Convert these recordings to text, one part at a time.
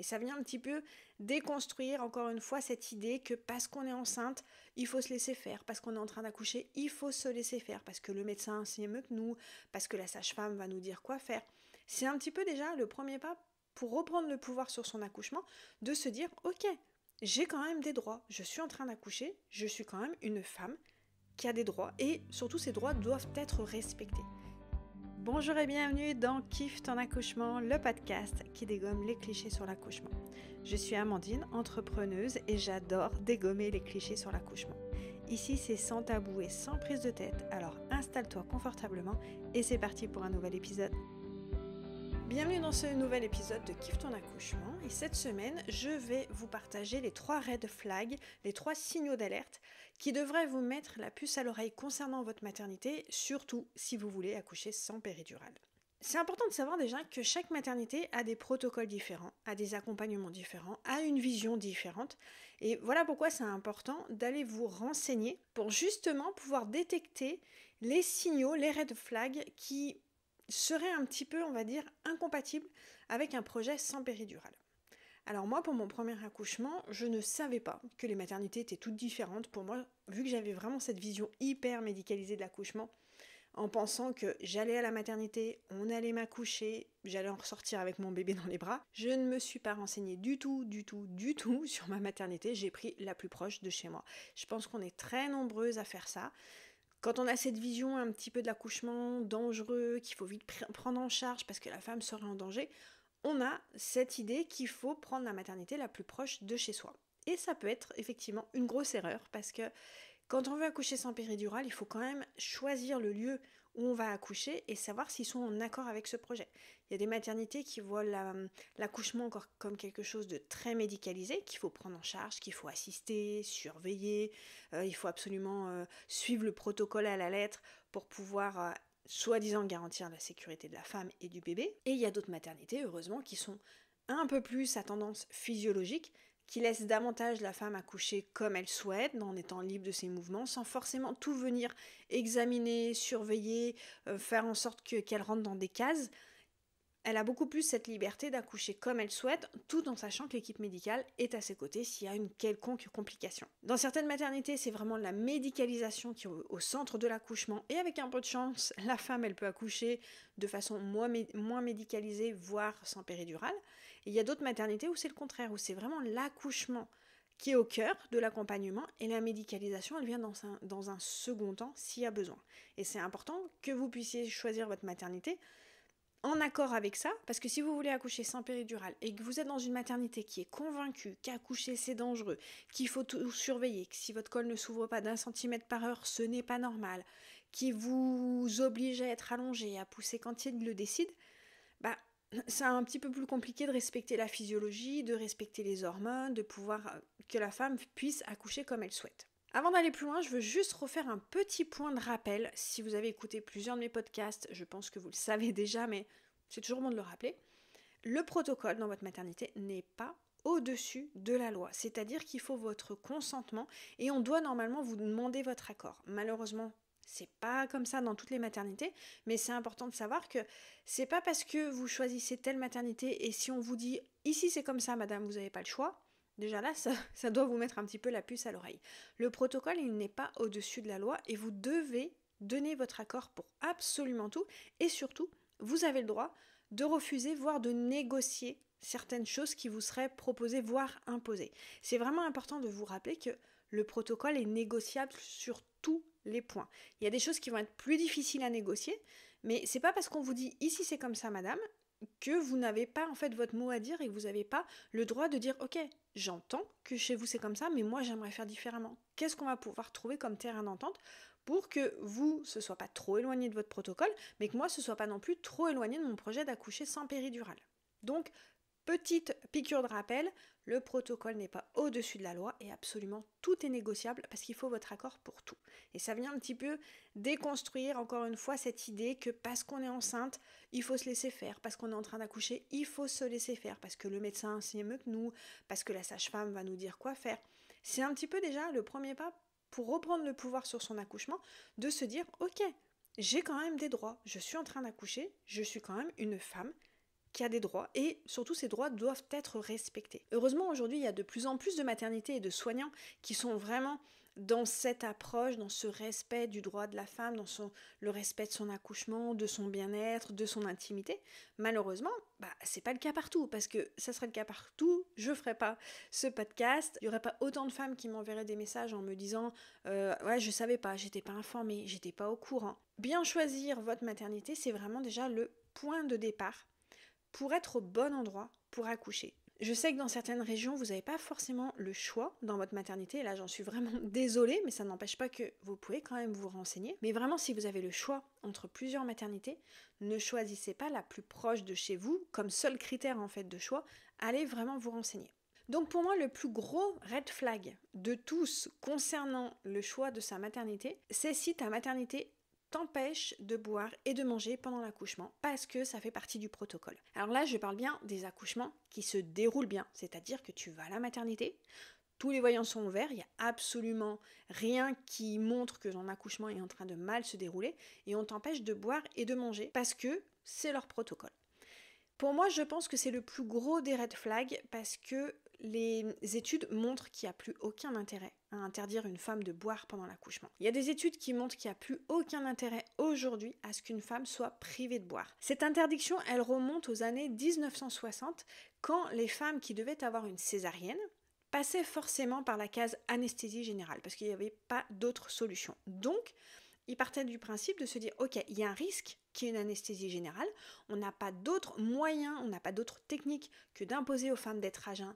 Et ça vient un petit peu déconstruire encore une fois cette idée que parce qu'on est enceinte, il faut se laisser faire, parce qu'on est en train d'accoucher, il faut se laisser faire, parce que le médecin sait mieux que nous, parce que la sage-femme va nous dire quoi faire. C'est un petit peu déjà le premier pas pour reprendre le pouvoir sur son accouchement, de se dire ok, j'ai quand même des droits, je suis en train d'accoucher, je suis quand même une femme qui a des droits et surtout ces droits doivent être respectés. Bonjour et bienvenue dans Kiffe ton accouchement, le podcast qui dégomme les clichés sur l'accouchement. Je suis Amandine, entrepreneuse et j'adore dégommer les clichés sur l'accouchement. Ici c'est sans tabou et sans prise de tête, alors installe-toi confortablement et c'est parti pour un nouvel épisode. Bienvenue dans ce nouvel épisode de Kiffe ton accouchement et cette semaine je vais vous partager les 3 red flags, les 3 signaux d'alerte qui devraient vous mettre la puce à l'oreille concernant votre maternité, surtout si vous voulez accoucher sans péridurale. C'est important de savoir déjà que chaque maternité a des protocoles différents, a des accompagnements différents, a une vision différente et voilà pourquoi c'est important d'aller vous renseigner pour justement pouvoir détecter les signaux, les red flags qui serait un petit peu, on va dire, incompatible avec un projet sans péridurale. Alors moi, pour mon premier accouchement, je ne savais pas que les maternités étaient toutes différentes. Pour moi, vu que j'avais vraiment cette vision hyper médicalisée de l'accouchement, en pensant que j'allais à la maternité, on allait m'accoucher, j'allais en ressortir avec mon bébé dans les bras, je ne me suis pas renseignée du tout sur ma maternité. J'ai pris la plus proche de chez moi. Je pense qu'on est très nombreuses à faire ça. Quand on a cette vision un petit peu de l'accouchement dangereux, qu'il faut vite prendre en charge parce que la femme serait en danger, on a cette idée qu'il faut prendre la maternité la plus proche de chez soi. Et ça peut être effectivement une grosse erreur parce que quand on veut accoucher sans péridurale, il faut quand même choisir le lieu où on va accoucher et savoir s'ils sont en accord avec ce projet. Il y a des maternités qui voient l'accouchement encore comme quelque chose de très médicalisé, qu'il faut prendre en charge, qu'il faut assister, surveiller, il faut absolument suivre le protocole à la lettre pour pouvoir soi-disant garantir la sécurité de la femme et du bébé. Et il y a d'autres maternités, heureusement, qui sont un peu plus à tendance physiologique, qui laisse davantage la femme accoucher comme elle souhaite, en étant libre de ses mouvements, sans forcément tout venir examiner, surveiller, faire en sorte qu'elle rentre dans des cases. Elle a beaucoup plus cette liberté d'accoucher comme elle souhaite, tout en sachant que l'équipe médicale est à ses côtés s'il y a une quelconque complication. Dans certaines maternités, c'est vraiment la médicalisation qui est au centre de l'accouchement, et avec un peu de chance, la femme, elle peut accoucher de façon moins médicalisée, voire sans péridurale. Et il y a d'autres maternités où c'est le contraire, où c'est vraiment l'accouchement qui est au cœur de l'accompagnement, et la médicalisation, elle vient dans un second temps s'il y a besoin. Et c'est important que vous puissiez choisir votre maternité en accord avec ça, parce que si vous voulez accoucher sans péridurale et que vous êtes dans une maternité qui est convaincue qu'accoucher c'est dangereux, qu'il faut tout surveiller, que si votre col ne s'ouvre pas d'1 cm par heure, ce n'est pas normal, qui vous oblige à être allongé, à pousser quand il le décide, c'est un petit peu plus compliqué de respecter la physiologie, de respecter les hormones, de pouvoir que la femme puisse accoucher comme elle souhaite. Avant d'aller plus loin, je veux juste refaire un petit point de rappel. Si vous avez écouté plusieurs de mes podcasts, je pense que vous le savez déjà, mais c'est toujours bon de le rappeler. Le protocole dans votre maternité n'est pas au-dessus de la loi. C'est-à-dire qu'il faut votre consentement et on doit normalement vous demander votre accord. Malheureusement, c'est pas comme ça dans toutes les maternités, mais c'est important de savoir que c'est pas parce que vous choisissez telle maternité et si on vous dit ici c'est comme ça madame, vous n'avez pas le choix. Déjà là, ça doit vous mettre un petit peu la puce à l'oreille. Le protocole, il n'est pas au-dessus de la loi et vous devez donner votre accord pour absolument tout. Et surtout, vous avez le droit de refuser, voire de négocier certaines choses qui vous seraient proposées, voire imposées. C'est vraiment important de vous rappeler que le protocole est négociable sur tous les points. Il y a des choses qui vont être plus difficiles à négocier, mais c'est pas parce qu'on vous dit ici c'est comme ça madame, que vous n'avez pas en fait votre mot à dire et que vous n'avez pas le droit de dire ok, j'entends que chez vous c'est comme ça, mais moi j'aimerais faire différemment. Qu'est-ce qu'on va pouvoir trouver comme terrain d'entente pour que vous, ce soit pas trop éloigné de votre protocole, mais que moi ce soit pas non plus trop éloigné de mon projet d'accoucher sans péridurale. Donc, petite piqûre de rappel, le protocole n'est pas au-dessus de la loi et absolument tout est négociable parce qu'il faut votre accord pour tout. Et ça vient un petit peu déconstruire encore une fois cette idée que parce qu'on est enceinte, il faut se laisser faire, parce qu'on est en train d'accoucher, il faut se laisser faire, parce que le médecin sait mieux que nous, parce que la sage-femme va nous dire quoi faire. C'est un petit peu déjà le premier pas pour reprendre le pouvoir sur son accouchement, de se dire ok, j'ai quand même des droits, je suis en train d'accoucher, je suis quand même une femme qui a des droits et surtout ces droits doivent être respectés. Heureusement aujourd'hui il y a de plus en plus de maternités et de soignants qui sont vraiment dans cette approche, dans ce respect du droit de la femme, le respect de son accouchement, de son bien-être, de son intimité. Malheureusement, c'est pas le cas partout, parce que ça serait le cas partout, je ferais pas ce podcast, il y aurait pas autant de femmes qui m'enverraient des messages en me disant ouais je savais pas, j'étais pas informée, j'étais pas au courant. Bien choisir votre maternité, c'est vraiment déjà le point de départ pour être au bon endroit pour accoucher. Je sais que dans certaines régions, vous n'avez pas forcément le choix dans votre maternité, et là j'en suis vraiment désolée, mais ça n'empêche pas que vous pouvez quand même vous renseigner. Mais vraiment, si vous avez le choix entre plusieurs maternités, ne choisissez pas la plus proche de chez vous comme seul critère en fait de choix, allez vraiment vous renseigner. Donc pour moi, le plus gros red flag de tous concernant le choix de sa maternité, c'est si ta maternité t'empêche de boire et de manger pendant l'accouchement parce que ça fait partie du protocole. Alors là, je parle bien des accouchements qui se déroulent bien, c'est-à-dire que tu vas à la maternité, tous les voyants sont ouverts, il n'y a absolument rien qui montre que ton accouchement est en train de mal se dérouler et on t'empêche de boire et de manger parce que c'est leur protocole. Pour moi, je pense que c'est le plus gros des red flags parce que les études montrent qu'il n'y a plus aucun intérêt à interdire une femme de boire pendant l'accouchement. Il y a des études qui montrent qu'il n'y a plus aucun intérêt aujourd'hui à ce qu'une femme soit privée de boire. Cette interdiction, elle remonte aux années 1960, quand les femmes qui devaient avoir une césarienne passaient forcément par la case anesthésie générale, parce qu'il n'y avait pas d'autre solution. Donc, ils partaient du principe de se dire, ok, il y a un risque qu'il y ait une anesthésie générale, on n'a pas d'autres moyens, on n'a pas d'autres techniques que d'imposer aux femmes d'être à jeun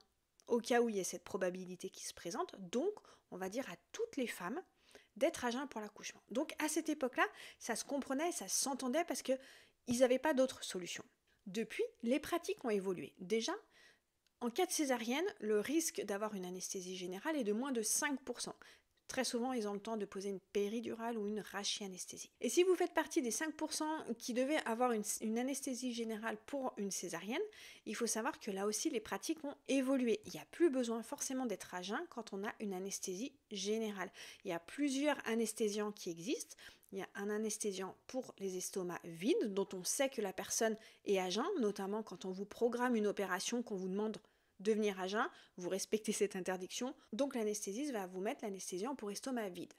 au cas où il y a cette probabilité qui se présente. Donc, on va dire à toutes les femmes d'être à jeun pour l'accouchement. Donc, à cette époque-là, ça se comprenait, ça s'entendait parce qu'ils n'avaient pas d'autre solution. Depuis, les pratiques ont évolué. Déjà, en cas de césarienne, le risque d'avoir une anesthésie générale est de moins de 5%. Très souvent, ils ont le temps de poser une péridurale ou une rachianesthésie. Et si vous faites partie des 5% qui devaient avoir une anesthésie générale pour une césarienne, il faut savoir que là aussi, les pratiques ont évolué. Il n'y a plus besoin forcément d'être à jeun quand on a une anesthésie générale. Il y a plusieurs anesthésiants qui existent. Il y a un anesthésiant pour les estomacs vides, dont on sait que la personne est à jeun, notamment quand on vous programme une opération, qu'on vous demande de venir à jeun, vous respectez cette interdiction, donc l'anesthésiste va vous mettre l'anesthésiant pour estomac vide.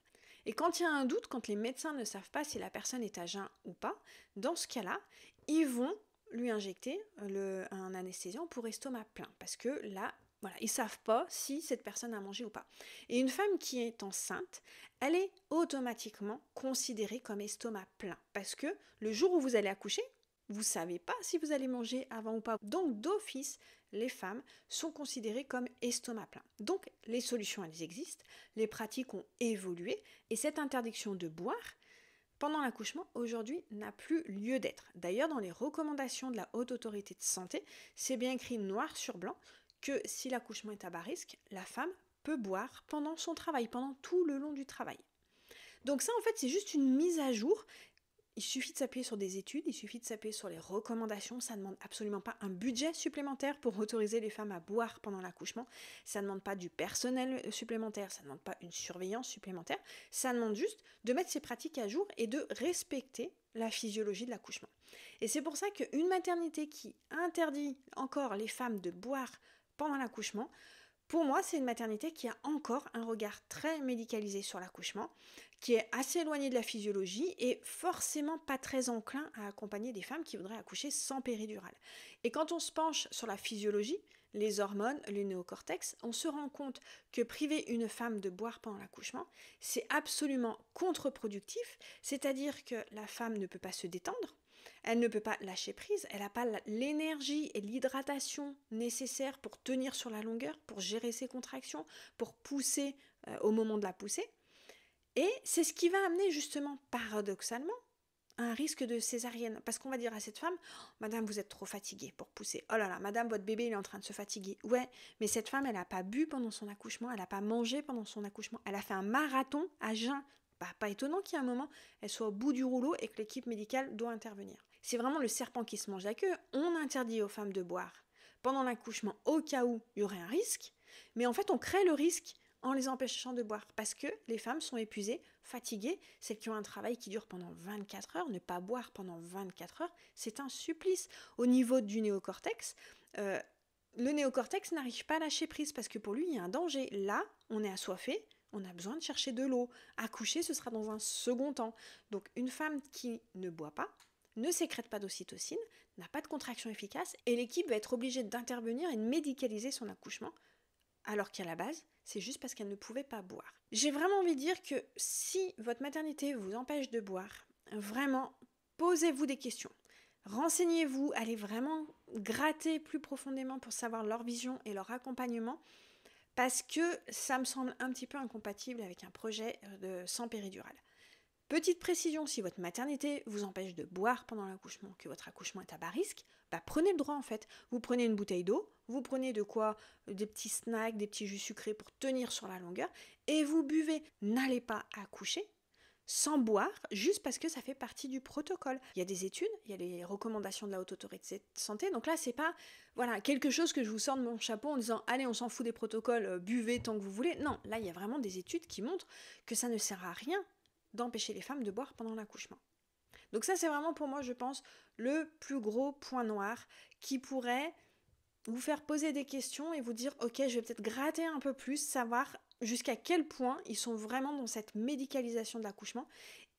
Et quand il y a un doute, quand les médecins ne savent pas si la personne est à jeun ou pas, dans ce cas-là, ils vont lui injecter un anesthésiant pour estomac plein, parce que là, voilà, ils ne savent pas si cette personne a mangé ou pas. Et une femme qui est enceinte, elle est automatiquement considérée comme estomac plein, parce que le jour où vous allez accoucher, vous ne savez pas si vous allez manger avant ou pas. Donc d'office, les femmes sont considérées comme estomac plein. Donc les solutions, elles existent, les pratiques ont évolué et cette interdiction de boire pendant l'accouchement, aujourd'hui, n'a plus lieu d'être. D'ailleurs, dans les recommandations de la Haute Autorité de Santé, c'est bien écrit noir sur blanc que si l'accouchement est à bas risque, la femme peut boire pendant son travail, pendant tout le long du travail. Donc ça, en fait, c'est juste une mise à jour. Il suffit de s'appuyer sur des études, il suffit de s'appuyer sur les recommandations, ça ne demande absolument pas un budget supplémentaire pour autoriser les femmes à boire pendant l'accouchement, ça ne demande pas du personnel supplémentaire, ça ne demande pas une surveillance supplémentaire, ça demande juste de mettre ses pratiques à jour et de respecter la physiologie de l'accouchement. Et c'est pour ça qu'une maternité qui interdit encore les femmes de boire pendant l'accouchement, pour moi, c'est une maternité qui a encore un regard très médicalisé sur l'accouchement, qui est assez éloigné de la physiologie et forcément pas très enclin à accompagner des femmes qui voudraient accoucher sans péridurale. Et quand on se penche sur la physiologie, les hormones, le néocortex, on se rend compte que priver une femme de boire pendant l'accouchement, c'est absolument contre-productif, c'est-à-dire que la femme ne peut pas se détendre, elle ne peut pas lâcher prise, elle n'a pas l'énergie et l'hydratation nécessaires pour tenir sur la longueur, pour gérer ses contractions, pour pousser au moment de la poussée. Et c'est ce qui va amener justement, paradoxalement, à un risque de césarienne. Parce qu'on va dire à cette femme, oh, madame, vous êtes trop fatiguée pour pousser. Oh là là, madame, votre bébé, il est en train de se fatiguer. Ouais, mais cette femme, elle n'a pas bu pendant son accouchement, elle n'a pas mangé pendant son accouchement, elle a fait un marathon à jeun. Pas étonnant qu'il y ait un moment, elle soit au bout du rouleau et que l'équipe médicale doit intervenir. C'est vraiment le serpent qui se mange la queue. On interdit aux femmes de boire pendant l'accouchement au cas où il y aurait un risque, mais en fait on crée le risque en les empêchant de boire parce que les femmes sont épuisées fatiguées, celles qui ont un travail qui dure pendant 24 heures, ne pas boire pendant 24 heures, c'est un supplice. Au niveau du néocortex, le néocortex n'arrive pas à lâcher prise parce que pour lui, il y a un danger. Là, on est assoiffé, on a besoin de chercher de l'eau. Accoucher, ce sera dans un second temps. Donc une femme qui ne boit pas, ne sécrète pas d'ocytocine, n'a pas de contraction efficace, et l'équipe va être obligée d'intervenir et de médicaliser son accouchement, alors qu'à la base, c'est juste parce qu'elle ne pouvait pas boire. J'ai vraiment envie de dire que si votre maternité vous empêche de boire, vraiment, posez-vous des questions. Renseignez-vous, allez vraiment gratter plus profondément pour savoir leur vision et leur accompagnement, parce que ça me semble un petit peu incompatible avec un projet sans péridurale. Petite précision, si votre maternité vous empêche de boire pendant l'accouchement, que votre accouchement est à bas risque, prenez le droit en fait. Vous prenez une bouteille d'eau, vous prenez de quoi, des petits snacks, des petits jus sucrés pour tenir sur la longueur, et vous buvez. N'allez pas accoucher sans boire, juste parce que ça fait partie du protocole. Il y a des études, il y a les recommandations de la Haute Autorité de Santé, donc là c'est pas quelque chose que je vous sors de mon chapeau en disant allez on s'en fout des protocoles, buvez tant que vous voulez. Non, là il y a vraiment des études qui montrent que ça ne sert à rien d'empêcher les femmes de boire pendant l'accouchement. Donc ça c'est vraiment pour moi je pense le plus gros point noir qui pourrait vous faire poser des questions et vous dire ok je vais peut-être gratter un peu plus, savoir jusqu'à quel point ils sont vraiment dans cette médicalisation de l'accouchement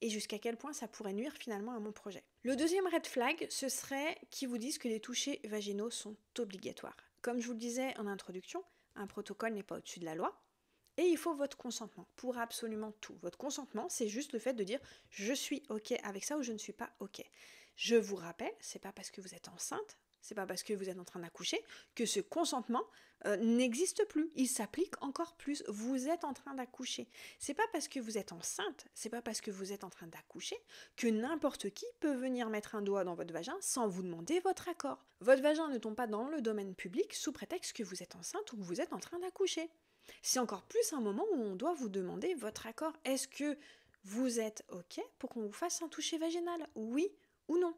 et jusqu'à quel point ça pourrait nuire finalement à mon projet. Le deuxième red flag, ce serait qu'ils vous disent que les touchés vaginaux sont obligatoires. Comme je vous le disais en introduction, un protocole n'est pas au-dessus de la loi et il faut votre consentement pour absolument tout. Votre consentement, c'est juste le fait de dire je suis ok avec ça ou je ne suis pas ok. Je vous rappelle, c'est pas parce que vous êtes enceinte, c'est pas parce que vous êtes en train d'accoucher que ce consentement n'existe plus. Il s'applique encore plus. Vous êtes en train d'accoucher. C'est pas parce que vous êtes enceinte, c'est pas parce que vous êtes en train d'accoucher que n'importe qui peut venir mettre un doigt dans votre vagin sans vous demander votre accord. Votre vagin ne tombe pas dans le domaine public sous prétexte que vous êtes enceinte ou que vous êtes en train d'accoucher. C'est encore plus un moment où on doit vous demander votre accord. Est-ce que vous êtes ok pour qu'on vous fasse un toucher vaginal? Oui ou non?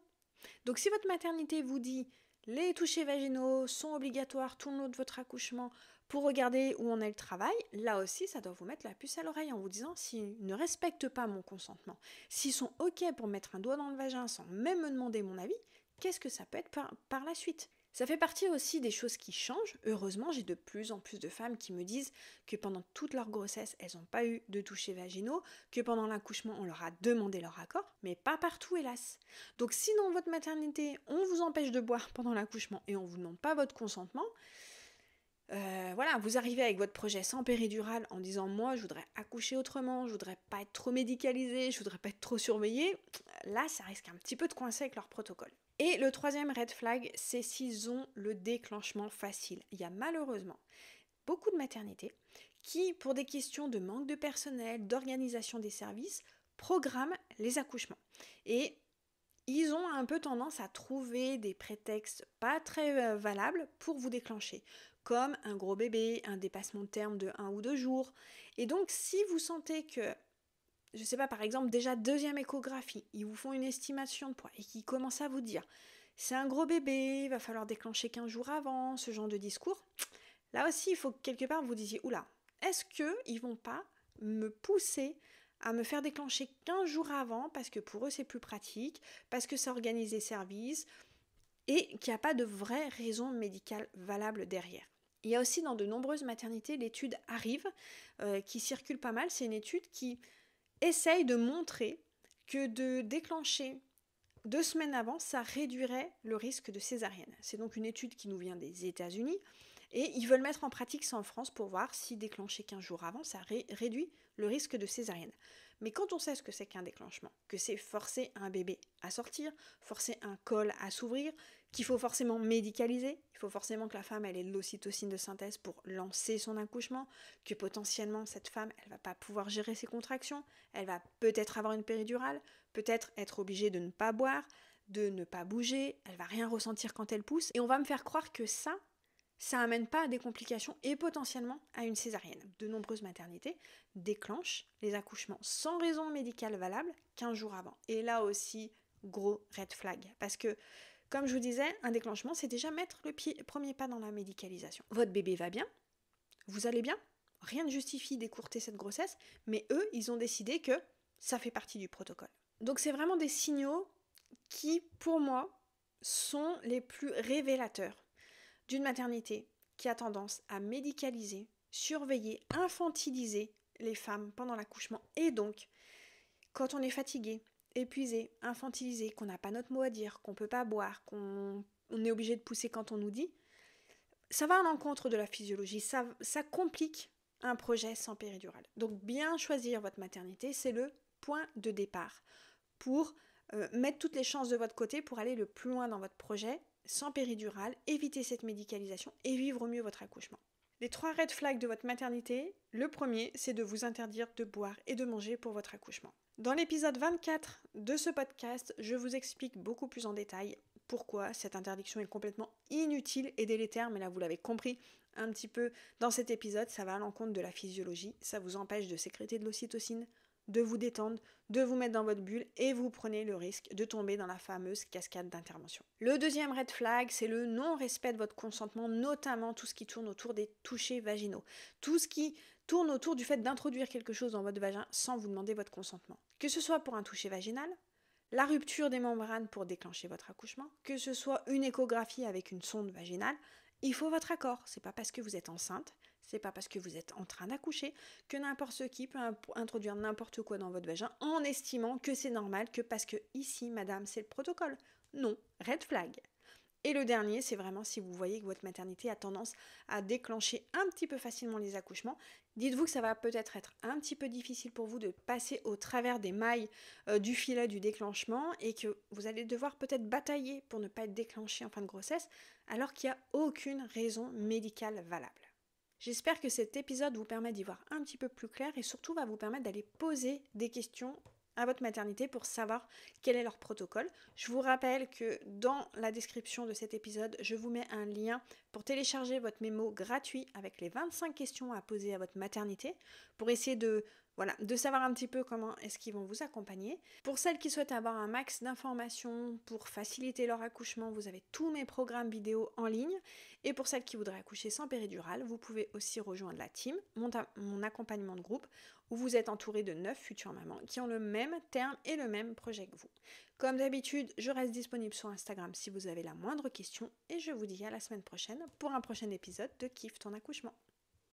Donc si votre maternité vous dit les touchés vaginaux sont obligatoires tout le long de votre accouchement pour regarder où en est le travail, là aussi ça doit vous mettre la puce à l'oreille en vous disant s'ils ne respectent pas mon consentement, s'ils sont ok pour mettre un doigt dans le vagin sans même me demander mon avis, qu'est-ce que ça peut être par la suite? Ça fait partie aussi des choses qui changent. Heureusement, j'ai de plus en plus de femmes qui me disent que pendant toute leur grossesse, elles n'ont pas eu de touchés vaginaux, que pendant l'accouchement, on leur a demandé leur accord, mais pas partout, hélas. Donc si dans votre maternité, on vous empêche de boire pendant l'accouchement et on ne vous demande pas votre consentement, vous arrivez avec votre projet sans péridurale en disant moi je voudrais accoucher autrement, je voudrais pas être trop médicalisée, je voudrais pas être trop surveillée, là ça risque un petit peu de coincer avec leur protocole. Et le troisième red flag, c'est s'ils ont le déclenchement facile. Il y a malheureusement beaucoup de maternités qui, pour des questions de manque de personnel, d'organisation des services, programment les accouchements. Et ils ont un peu tendance à trouver des prétextes pas très valables pour vous déclencher, comme un gros bébé, un dépassement de terme de 1 ou 2 jours. Et donc, si vous sentez que, je sais pas, par exemple, déjà deuxième échographie, ils vous font une estimation de poids et qu'ils commencent à vous dire c'est un gros bébé, il va falloir déclencher 15 jours avant, ce genre de discours, là aussi, il faut que quelque part vous disiez oula, est-ce qu'ils vont pas me pousser à me faire déclencher 15 jours avant parce que pour eux c'est plus pratique, parce que ça organise les services et qu'il n'y a pas de vraie raison médicale valable derrière. Il y a aussi dans de nombreuses maternités, l'étude Arrive, qui circule pas mal, c'est une étude qui essaye de montrer que de déclencher 2 semaines avant, ça réduirait le risque de césarienne. C'est donc une étude qui nous vient des États-Unis et ils veulent mettre en pratique ça en France pour voir si déclencher 15 jours avant, ça réduit le risque de césarienne. Mais quand on sait ce que c'est qu'un déclenchement, que c'est forcer un bébé à sortir, forcer un col à s'ouvrir, qu'il faut forcément médicaliser, il faut forcément que la femme ait de l'ocytocine de synthèse pour lancer son accouchement, que potentiellement cette femme, elle va pas pouvoir gérer ses contractions, elle va peut-être avoir une péridurale, peut-être être obligée de ne pas boire, de ne pas bouger, elle va rien ressentir quand elle pousse, et on va me faire croire que ça amène pas à des complications et potentiellement à une césarienne. De nombreuses maternités déclenchent les accouchements sans raison médicale valable 15 jours avant. Et là aussi, gros red flag. Parce que, comme je vous disais, un déclenchement, c'est déjà mettre le premier pas dans la médicalisation. Votre bébé va bien, vous allez bien, rien ne justifie d'écourter cette grossesse, mais eux, ils ont décidé que ça fait partie du protocole. Donc c'est vraiment des signaux qui, pour moi, sont les plus révélateurs d'une maternité qui a tendance à médicaliser, surveiller, infantiliser les femmes pendant l'accouchement. Et donc, quand on est fatigué, épuisé, infantilisé, qu'on n'a pas notre mot à dire, qu'on ne peut pas boire, qu'on est obligé de pousser quand on nous dit, ça va à l'encontre de la physiologie, ça complique un projet sans péridurale. Donc bien choisir votre maternité, c'est le point de départ pour mettre toutes les chances de votre côté pour aller le plus loin dans votre projet sans péridurale, éviter cette médicalisation et vivre au mieux votre accouchement. Les 3 red flags de votre maternité, le premier, c'est de vous interdire de boire et de manger pour votre accouchement. Dans l'épisode 24 de ce podcast, je vous explique beaucoup plus en détail pourquoi cette interdiction est complètement inutile et délétère, mais là vous l'avez compris un petit peu dans cet épisode, ça va à l'encontre de la physiologie, ça vous empêche de sécréter de l'ocytocine, de vous détendre, de vous mettre dans votre bulle et vous prenez le risque de tomber dans la fameuse cascade d'intervention. Le deuxième red flag, c'est le non-respect de votre consentement, notamment tout ce qui tourne autour des touchés vaginaux. Tout ce qui tourne autour du fait d'introduire quelque chose dans votre vagin sans vous demander votre consentement. Que ce soit pour un toucher vaginal, la rupture des membranes pour déclencher votre accouchement, que ce soit une échographie avec une sonde vaginale, il faut votre accord. C'est pas parce que vous êtes enceinte, c'est pas parce que vous êtes en train d'accoucher que n'importe qui peut introduire n'importe quoi dans votre vagin en estimant que c'est normal, que parce que ici, madame, c'est le protocole. Non, red flag. Et le dernier, c'est vraiment si vous voyez que votre maternité a tendance à déclencher un petit peu facilement les accouchements, dites-vous que ça va peut-être être un petit peu difficile pour vous de passer au travers des mailles du filet du déclenchement et que vous allez devoir peut-être batailler pour ne pas être déclenché en fin de grossesse alors qu'il n'y a aucune raison médicale valable. J'espère que cet épisode vous permet d'y voir un petit peu plus clair et surtout va vous permettre d'aller poser des questions à votre maternité pour savoir quel est leur protocole. Je vous rappelle que dans la description de cet épisode, je vous mets un lien pour télécharger votre mémo gratuit avec les 25 questions à poser à votre maternité pour essayer de savoir un petit peu comment est-ce qu'ils vont vous accompagner. Pour celles qui souhaitent avoir un max d'informations pour faciliter leur accouchement, vous avez tous mes programmes vidéo en ligne. Et pour celles qui voudraient accoucher sans péridurale, vous pouvez aussi rejoindre la team, mon accompagnement de groupe, où vous êtes entouré de 9 futures mamans qui ont le même terme et le même projet que vous. Comme d'habitude, je reste disponible sur Instagram si vous avez la moindre question et je vous dis à la semaine prochaine pour un prochain épisode de Kiffe ton accouchement.